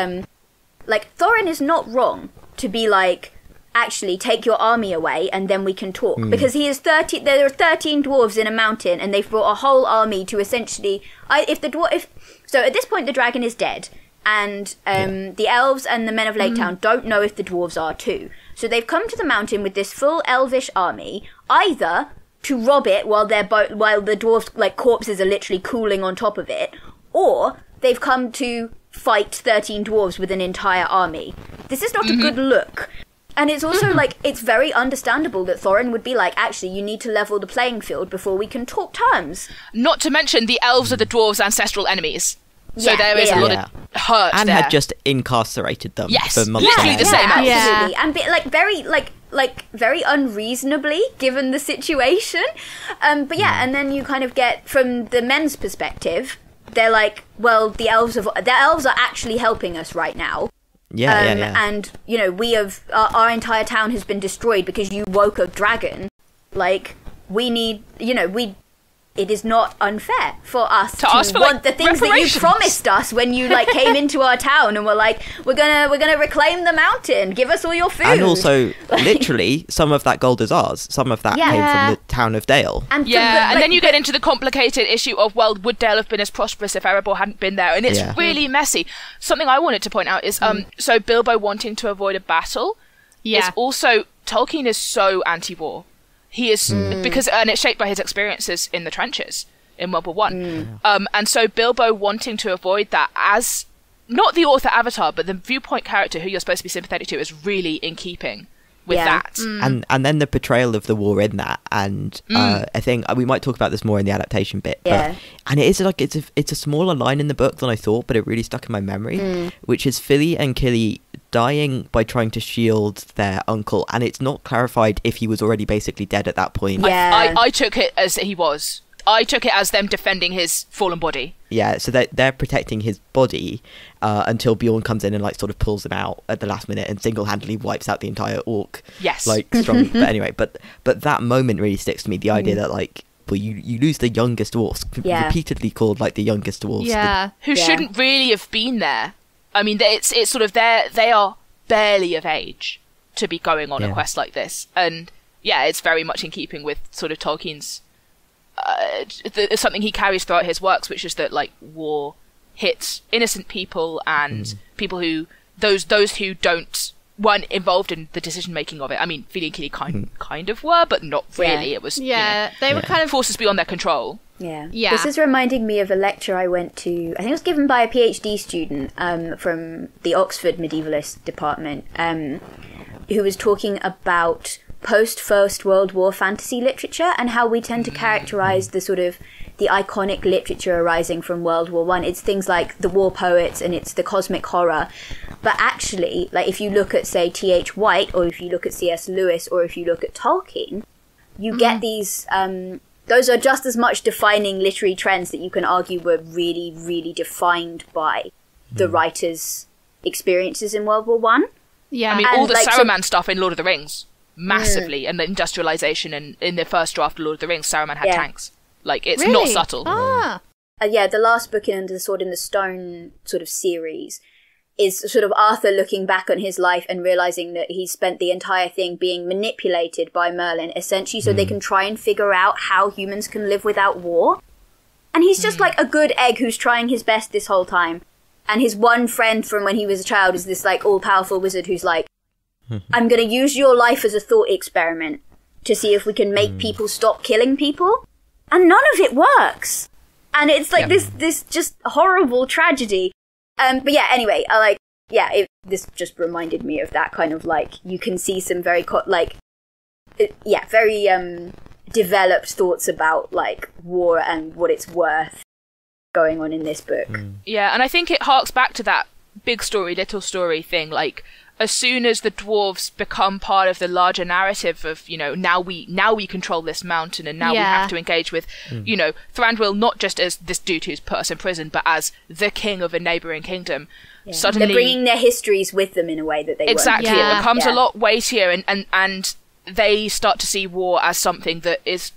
like, Thorin is not wrong to be like, actually take your army away and then we can talk, because there are 13 dwarves in a mountain, and they've brought a whole army to essentially so at this point the dragon is dead. And the elves and the men of Lake Town don't know if the dwarves are too. So they've come to the mountain with this full elvish army, either to rob it while the dwarves, like, corpses are literally cooling on top of it, or they've come to fight 13 dwarves with an entire army. This is not a good look. And it's also, like, it's very understandable that Thorin would be like, actually, you need to level the playing field before we can talk terms. Not to mention the elves are the dwarves' ancestral enemies. So there is a lot of hurt and there. had just incarcerated them for months. Literally the same. Absolutely. And very unreasonably, given the situation. But and then you kind of get, from the men's perspective, they're like, well, the elves are actually helping us right now. And, you know, we have, our entire town has been destroyed because you woke a dragon. Like, we need, you know, it is not unfair for us to ask for, want the things that you promised us when you like came into our town and were like, we're gonna reclaim the mountain, give us all your food. And also, literally, some of that gold is ours. Some of that came from the town of Dale. And then you get into the complicated issue of, well, would Dale have been as prosperous if Erebor hadn't been there? And it's really messy. Something I wanted to point out is, so Bilbo wanting to avoid a battle is also, Tolkien is so anti-war. He is, and it's shaped by his experiences in the trenches in World War One. And so Bilbo wanting to avoid that as, not the author avatar, but the viewpoint character who you're supposed to be sympathetic to is really in keeping with that. And then the portrayal of the war in that, and I think we might talk about this more in the adaptation bit, but, and it is like, it's a smaller line in the book than I thought, but it really stuck in my memory, which is Philly and Killy dying by trying to shield their uncle, and it's not clarified if he was already basically dead at that point. I took it as he was. I took it as them defending his fallen body. Yeah, so they're protecting his body until Bjorn comes in and like sort of pulls him out at the last minute and single-handedly wipes out the entire orc. Yes. Like, strongly. But anyway, but that moment really sticks to me, the idea that like, well, you lose the youngest dwarfs, repeatedly called like the youngest dwarfs. Who shouldn't really have been there. I mean, it's sort of they are barely of age to be going on a quest like this, and it's very much in keeping with sort of Tolkien's something he carries throughout his works, which is that like war hits innocent people and people who those who weren't involved in the decision making of it. I mean, Philly and Killy kind of were, but not really. It was they were kind of forces beyond their control. Yeah. This is reminding me of a lecture I went to, I think it was given by a PhD student from the Oxford medievalist department, who was talking about post-First World War fantasy literature and how we tend to characterise the sort of the iconic literature arising from World War One. It's things like the war poets and it's the cosmic horror. But actually, like if you look at, say, T.H. White, or if you look at C.S. Lewis, or if you look at Tolkien, you get these... those are just as much defining literary trends that you can argue were really, really defined by the writer's experiences in World War One. Yeah, I mean, all the Saruman stuff in Lord of the Rings, massively, and the industrialization, and in the first draft of Lord of the Rings, Saruman had tanks. Like, it's not subtle. The last book in Under the Sword in the Stone sort of series is sort of Arthur looking back on his life and realizing that he spent the entire thing being manipulated by Merlin, essentially, so they can try and figure out how humans can live without war. And he's just like a good egg who's trying his best this whole time. And his one friend from when he was a child is this like all-powerful wizard who's like, I'm going to use your life as a thought experiment to see if we can make people stop killing people. And none of it works. And it's like this just horrible tragedy. But yeah, anyway, this just reminded me of that kind of like, you can see some very, very developed thoughts about like war and what it's worth going on in this book. Yeah, and I think it harks back to that big story, little story thing. Like, as soon as the dwarves become part of the larger narrative of, now we control this mountain and now we have to engage with, Thranduil not just as this dude who's put us in prison, but as the king of a neighbouring kingdom. Yeah. Suddenly, they're bringing their histories with them in a way that they exactly. weren't. It becomes a lot weightier, and they start to see war as something that is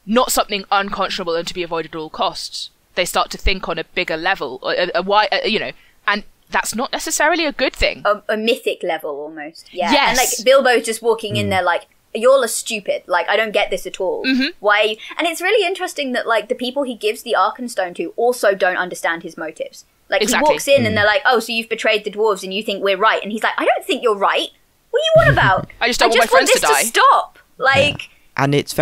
not something unconscionable and to be avoided at all costs. They start to think on a bigger level, and that's not necessarily a good thing. A mythic level, almost. Yeah. Yes. And, like, Bilbo's just walking in there like, y'all are stupid. Like, I don't get this at all. Why are you... And it's really interesting that, like, the people he gives the Arkenstone to also don't understand his motives. Like, he walks in and they're like, oh, so you've betrayed the dwarves and you think we're right. And he's like, I don't think you're right. What are you on about? I just don't want my friends to die. I just want this to stop. Like... Yeah. And it's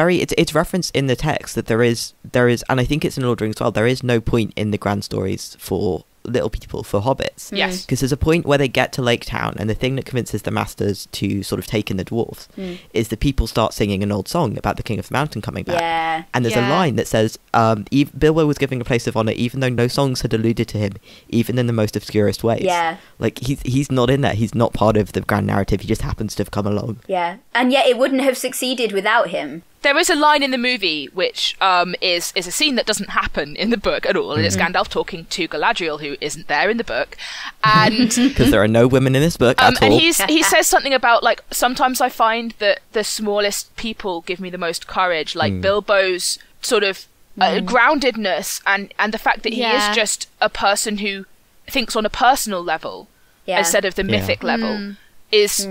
referenced in the text that there is, and I think it's in Lord of the Rings as well, there is no point in the grand stories for little people, for hobbits. Yes. Because there's a point where they get to Lake Town, and the thing that convinces the masters to sort of take in the dwarves is the people start singing an old song about the King of the Mountain coming back. Yeah. And there's a line that says, Bilbo was given a place of honour even though no songs had alluded to him, even in the most obscurest ways. Yeah. Like, he's not in there. He's not part of the grand narrative. He just happens to have come along. Yeah. And yet it wouldn't have succeeded without him. There is a line in the movie which is a scene that doesn't happen in the book at all, and it's Gandalf talking to Galadriel, who isn't there in the book, and because there are no women in this book at all. And he says something about, like, sometimes I find that the smallest people give me the most courage. Like Bilbo's sort of groundedness and the fact that he is just a person who thinks on a personal level instead of the mythic level is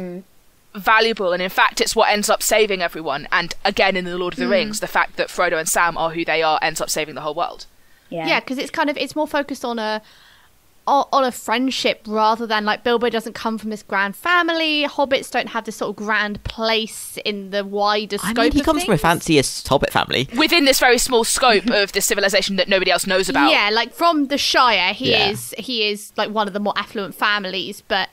valuable. And in fact, it's what ends up saving everyone. And again, in The Lord of the Rings, the fact that Frodo and Sam are who they are ends up saving the whole world. Yeah, because it's more focused on a friendship rather than like Bilbo doesn't come from this grand family. Hobbits don't have this sort of grand place in the wider scope. I mean, he comes from a fanciest Hobbit family within this very small scope of this civilization that nobody else knows about. Yeah, like from the Shire, he is like one of the more affluent families, but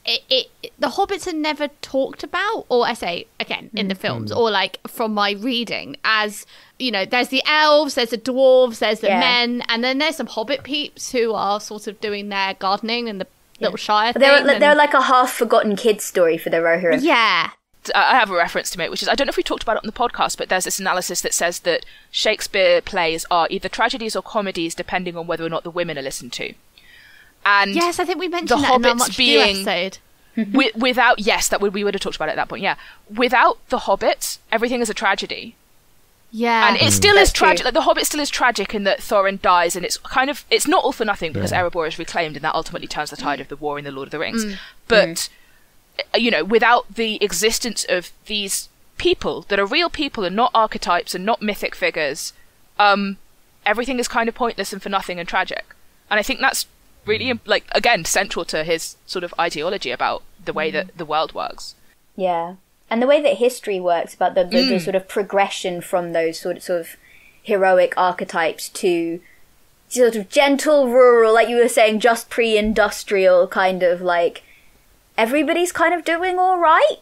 the Hobbits are never talked about, or I say again in the films, or like from my reading, as you know, there's the elves, there's the dwarves, there's the men, and then there's some Hobbit peeps who are sort of doing their gardening and the little Shire thing. They're like a half-forgotten kids story for the Rohirrim. Yeah. I have a reference to make, which is, I don't know if we talked about it on the podcast, but there's this analysis that says that Shakespeare plays are either tragedies or comedies, depending on whether or not the women are listened to. And yes, I think we mentioned that in our Much Ado episode. Without, we would have talked about it at that point, without the Hobbits, everything is a tragedy. Yeah. And it still is tragic. Like, the Hobbit still is tragic in that Thorin dies, and it's not all for nothing because Erebor is reclaimed, and that ultimately turns the tide of the war in The Lord of the Rings. But, you know, without the existence of these people that are real people and not archetypes and not mythic figures, everything is kind of pointless and for nothing and tragic. And I think that's really, like, again, central to his sort of ideology about the way that the world works. Yeah. And the way that history works, about the sort of progression from those sorts of heroic archetypes to sort of gentle, rural, like you were saying, just pre-industrial kind of like, everybody's kind of doing all right.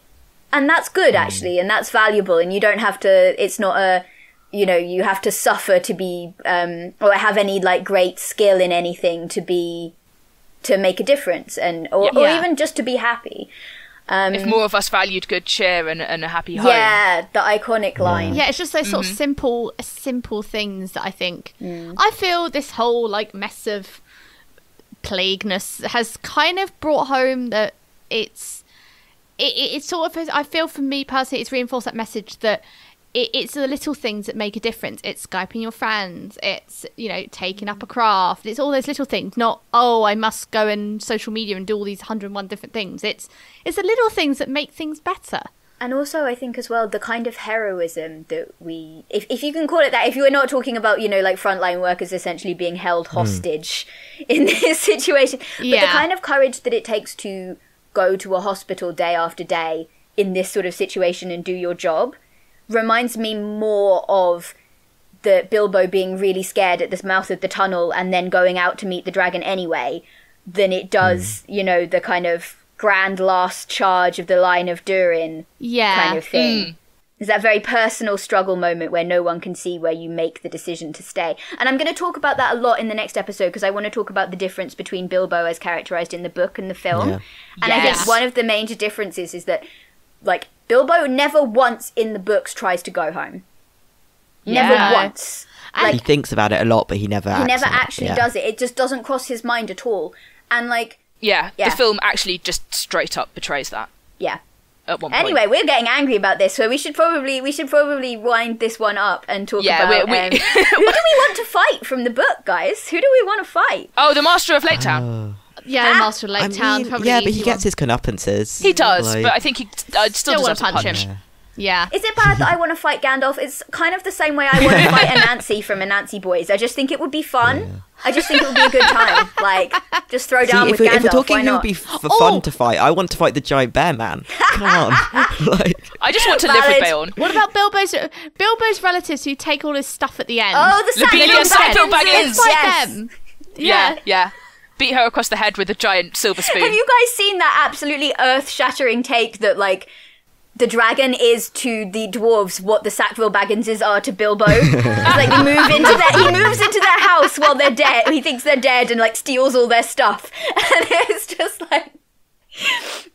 And that's good, actually, and that's valuable. And you don't have to, it's not a, you know, you have to suffer to be, or have any like great skill in anything to make a difference, and or even just to be happy. If more of us valued good cheer and a happy home. Yeah, the iconic line. Yeah, it's just those sort of simple things that I think. I feel this whole like mess of plagueness has kind of brought home that it's sort of, I feel for me personally, it's reinforced that message that it's the little things that make a difference. It's Skyping your friends. It's, you know, taking up a craft. It's all those little things. Not, I must go in social media and do all these 101 different things. It's the little things that make things better. And also, I think as well, the kind of heroism that we, if you can call it that, if you were not talking about, you know, like frontline workers essentially being held hostage in this situation, but the kind of courage that it takes to go to a hospital day after day in this sort of situation and do your job reminds me more of the Bilbo being really scared at the mouth of the tunnel and then going out to meet the dragon anyway than it does, you know, the kind of grand last charge of the line of Durin kind of thing. There's that very personal struggle moment where no one can see where you make the decision to stay. And I'm going to talk about that a lot in the next episode because I want to talk about the difference between Bilbo as characterized in the book and the film. Yeah. And I think one of the major differences is that, like, Bilbo never once in the books tries to go home. Never once. Like, he thinks about it a lot, but he never actually does it. It just doesn't cross his mind at all. And like, the film actually just straight up betrays that. Yeah. At one point. Anyway, we're getting angry about this, so we should probably wind this one up and talk about who do we want to fight from the book, guys? Who do we want to fight? Oh, the Master of Lake Town. Yeah, the Master of Lake Town. Probably but he gets his comeuppances. He does, but I think he still deserves to punch him. Yeah. Is it bad that I want to fight Gandalf? It's kind of the same way I want to fight Anansi from Anansi Boys. I just think it would be fun. Yeah. I just think it would be a good time. Like, just throw down with Gandalf. If we're talking who would be fun to fight, I want to fight the giant bear man. Come on. I just want to live with Beorn. What about Bilbo's relatives who take all his stuff at the end? Oh, the Sackville Baggins. Fight them. Yeah. Beat her across the head with a giant silver spoon. Have you guys seen that absolutely earth-shattering take that, like, the dragon is to the dwarves what the Sackville Bagginses are to Bilbo? Like, he moves into their house while they're dead. He thinks they're dead and, like, steals all their stuff. And it's just like,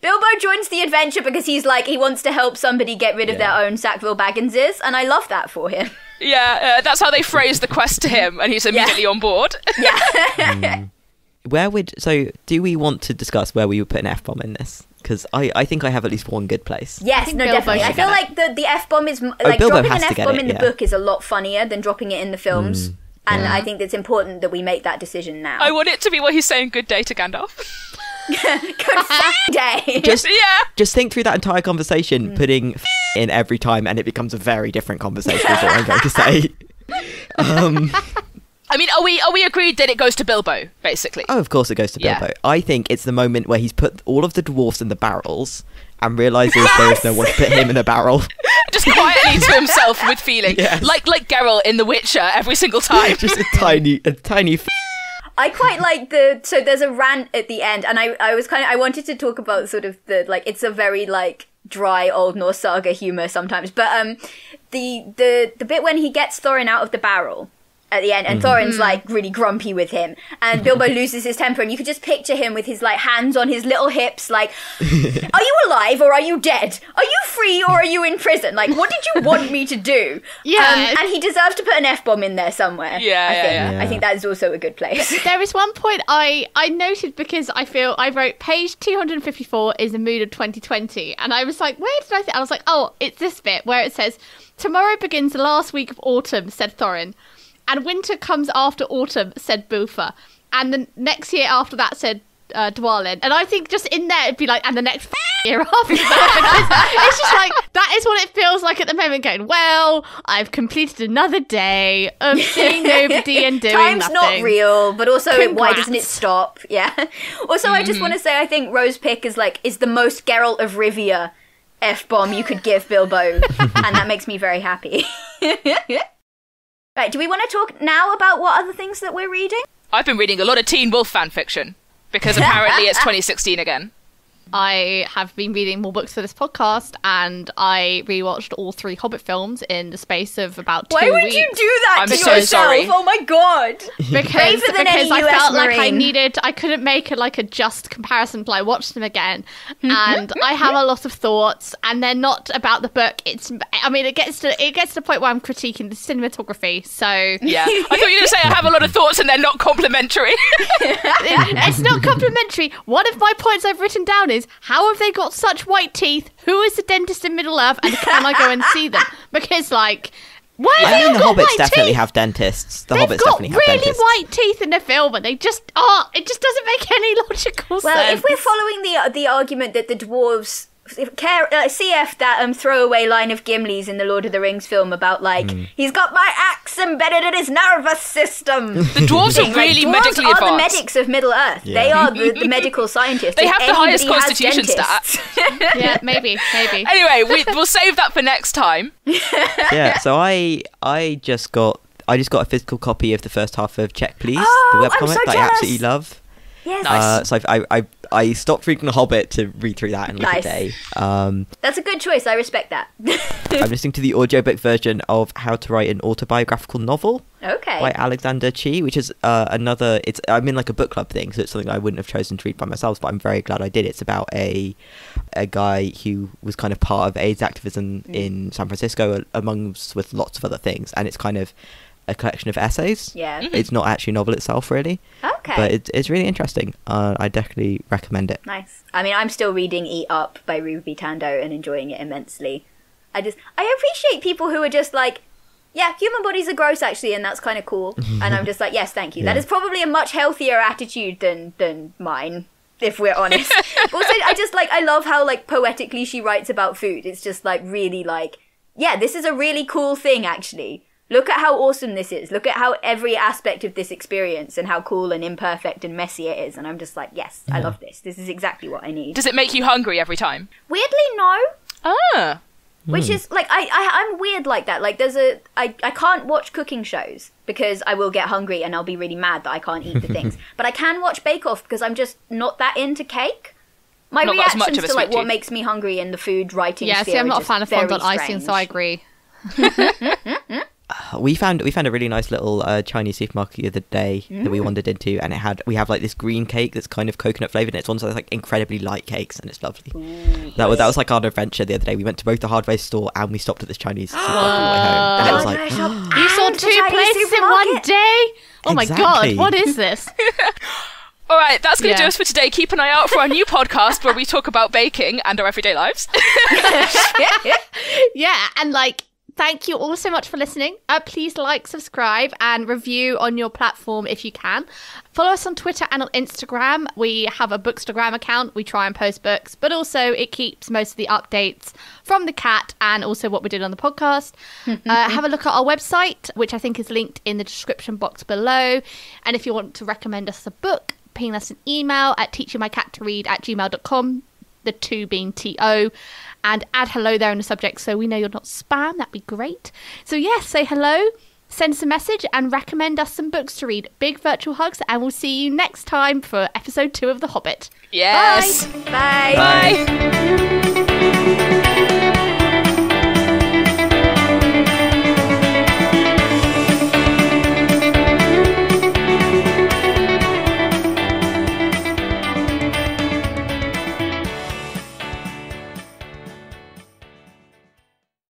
Bilbo joins the adventure because he's like, he wants to help somebody get rid of their own Sackville Bagginses, and I love that for him. Yeah, that's how they phrase the quest to him, and he's immediately on board. Yeah. Do we want to discuss where we would put an F-bomb in this? because I think I have at least one good place. Yes, no, Bilbo definitely. I should feel get like the F-bomb is like Bilbo dropping has an to get F-bomb it, in the yeah. book is a lot funnier than dropping it in the films. And I think it's important that we make that decision now. I want it to be where he's saying good day to Gandalf. Good day. Just think through that entire conversation, putting in every time, and it becomes a very different conversation. Is what I'm going to say. I mean, are we agreed that it goes to Bilbo, basically? Oh, of course it goes to Bilbo. Yeah. I think it's the moment where he's put all of the dwarfs in the barrels and realises there is no one to put him in a barrel. Just quietly to himself with feeling. Yes. Like Geralt in The Witcher every single time. Just a tiny I quite like so there's a rant at the end, and I wanted to talk about sort of it's a very like dry old Norse saga humor sometimes, but the bit when he gets Thorin out of the barrel at the end, and Thorin's like really grumpy with him, and Bilbo loses his temper, and you could just picture him with his like hands on his little hips, like, are you alive or are you dead? Are you free or are you in prison? Like, what did you want me to do? Yeah. And he deserves to put an F-bomb in there somewhere. Yeah. I think that is also a good place. There is one point I noted, because I feel I wrote page 254 is the mood of 2020, and I was like, where did I think? I was like, oh, it's this bit where it says, tomorrow begins the last week of autumn, said Thorin. And winter comes after autumn, said Boofer. And the next year after that, said Dwalin. And I think just in there, it'd be like, and the next year after that. Because it's just like, that is what it feels like at the moment, going, well, I've completed another day of seeing nobody and doing Time's nothing. not real, but also why Congrats. doesn't it stop? Yeah. Also, I just want to say, I think Rose Pick is the most Geralt of Rivia F-bomb you could give Bilbo. And that makes me very happy. Right, do we want to talk now about what other things that we're reading? I've been reading a lot of Teen Wolf fan fiction, because apparently it's 2016 again. I have been reading more books for this podcast, and I rewatched all 3 Hobbit films in the space of about 2 weeks. Why would you do that I'm to so yourself? sorry. Oh my god! Because Braver than any I US felt like Marine. I couldn't make a just comparison, but I watched them again, and I have a lot of thoughts, and they're not about the book. It gets to the point where I'm critiquing the cinematography. So Yeah. I thought you were going to say I have a lot of thoughts and they're not complimentary. it's not complimentary. One of my points I've written down is, how have they got such white teeth? Who is the dentist in Middle Earth, and can I go and see them? Because like, why have they all the got Hobbits white definitely teeth? have dentists. The They've Hobbits got definitely have really dentists. white teeth in the film, and it just doesn't make any logical sense. Well, if we're following the argument that the dwarves CF that throwaway line of Gimli's in the Lord of the Rings film about he's got my axe embedded in his nervous system. The dwarves are really dwarves medically are advanced. the medics of Middle Earth. Yeah. They are the medical scientists. They If have the highest anybody has constitution dentists- stat. Yeah, maybe. Anyway, we'll save that for next time. Yeah, so I just got a physical copy of the first half of Check Please, Oh, the webcomic I'm so that I jealous. absolutely love. Yes. Nice. So I stopped reading The Hobbit to read through that in like Nice. a day. That's a good choice. I respect that. I'm listening to the audiobook version of How to Write an Autobiographical Novel Okay. by Alexander Chee, which is another. I'm in like a book club thing, so it's something I wouldn't have chosen to read by myself, but I'm very glad I did. It's about a guy who was kind of part of AIDS activism in San Francisco, amongst with lots of other things, and it's kind of a collection of essays. Yeah. It's not actually a novel itself, really. Okay. But it's really interesting. I definitely recommend it. Nice. I mean, I'm still reading Eat Up by Ruby Tando and enjoying it immensely. I appreciate people who are just like, yeah, human bodies are gross actually, and that's kind of cool. And I'm just like, yes, thank you. Yeah. That is probably a much healthier attitude than mine, if we're honest. But also, I love how like poetically she writes about food. It's just like really like, yeah, this is a really cool thing actually. Look at how awesome this is. Look at how every aspect of this experience and how cool and imperfect and messy it is. And I'm just like, yes, I love this. This is exactly what I need. Does it make you hungry every time? Weirdly, no. Ah. Which is, like, I'm weird like that. Like, I can't watch cooking shows because I will get hungry and I'll be really mad that I can't eat the things. But I can watch Bake Off because I'm just not that into cake. My Not got as much reactions of a to, like, sweet what tooth. makes me hungry in the food writing Yeah, sphere see, I'm are not a just fan of very fondant icing, so I strange. agree. We found a really nice little Chinese supermarket the other day that we wandered into, and we have like this green cake that's kind of coconut flavored, and it's one of those like incredibly light cakes, and it's lovely. That was like our adventure the other day. We went to both the hardware store and we stopped at this Chinese supermarket on the way home, and it was like, You saw 2 places in one day? Oh my god, Exactly. what is this? All right, that's going to do us for today. Keep an eye out for our new podcast where we talk about baking and our everyday lives. Yeah, and like, thank you all so much for listening. Please like, subscribe, and review on your platform if you can. Follow us on Twitter and on Instagram. We have a Bookstagram account. We try and post books, but also it keeps most of the updates from the cat and also what we did on the podcast. Have a look at our website, which I think is linked in the description box below. And if you want to recommend us a book, ping us an email at teachingmycattoread@gmail.com, the 2 being TO, and add hello there in the subject so we know you're not spam. That'd be great. So yes, say hello, send us a message, and recommend us some books to read. Big virtual hugs, and we'll see you next time for episode 2 of The Hobbit. Yes. Bye. Bye.